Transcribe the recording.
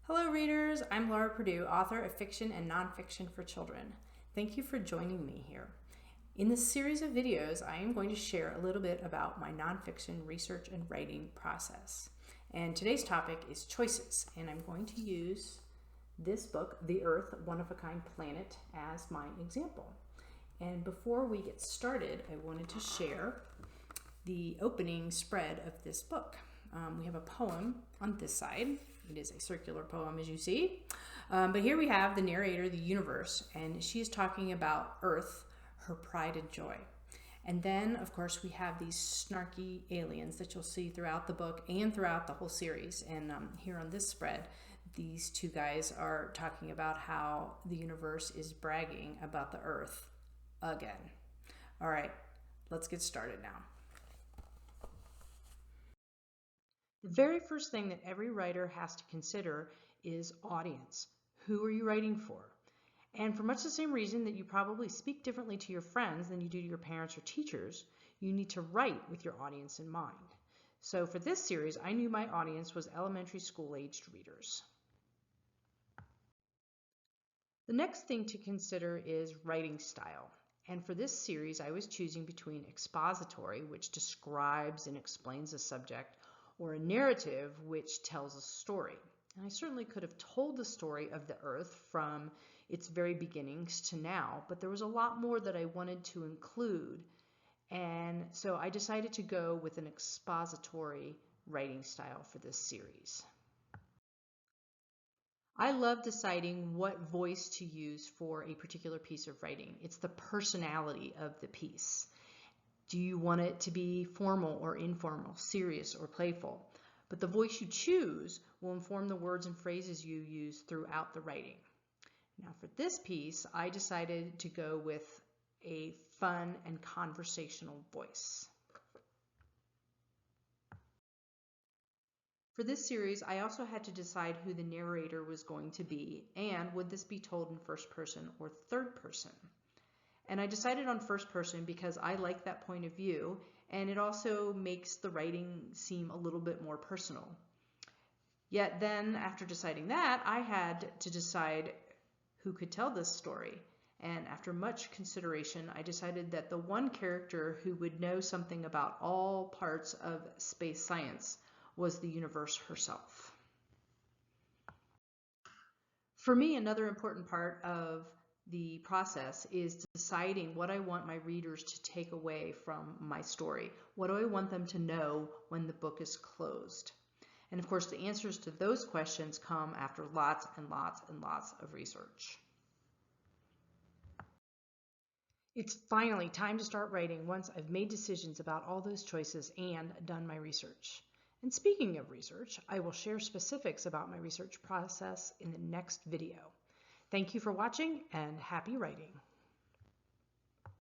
Hello readers, I'm Laura Perdew, author of fiction and nonfiction for children. Thank you for joining me here. In this series of videos, I am going to share a little bit about my nonfiction research and writing process. And today's topic is choices, and I'm going to use this book, The Earth, One-of-a-Kind Planet, as my example. And before we get started, I wanted to share the opening spread of this book. We have a poem on this side. It is a circular poem, as you see. But here we have the narrator, the universe, and she is talking about Earth, her pride and joy. And then, of course, we have these snarky aliens that you'll see throughout the book and throughout the whole series. And here on this spread, these two guys are talking about how the universe is bragging about the Earth again. All right, let's get started now. The very first thing that every writer has to consider is audience. Who are you writing for? And for much the same reason that you probably speak differently to your friends than you do to your parents or teachers, you need to write with your audience in mind. So for this series, I knew my audience was elementary school-aged readers. The next thing to consider is writing style. And for this series, I was choosing between expository, which describes and explains a subject, or a narrative which tells a story. And I certainly could have told the story of the Earth from its very beginnings to now, but there was a lot more that I wanted to include, and so I decided to go with an expository writing style for this series. I love deciding what voice to use for a particular piece of writing. It's the personality of the piece. Do you want it to be formal or informal, serious or playful? But the voice you choose will inform the words and phrases you use throughout the writing. Now for this piece, I decided to go with a fun and conversational voice. For this series, I also had to decide who the narrator was going to be, and would this be told in first person or third person? And I decided on first person because I like that point of view, and it also makes the writing seem a little bit more personal. Yet then, after deciding that, I had to decide who could tell this story. And after much consideration, I decided that the one character who would know something about all parts of space science was the universe herself. For me, another important part of the process is deciding what I want my readers to take away from my story. What do I want them to know when the book is closed? And of course, the answers to those questions come after lots and lots and lots of research. It's finally time to start writing once I've made decisions about all those choices and done my research. And speaking of research, I will share specifics about my research process in the next video. Thank you for watching, and happy writing.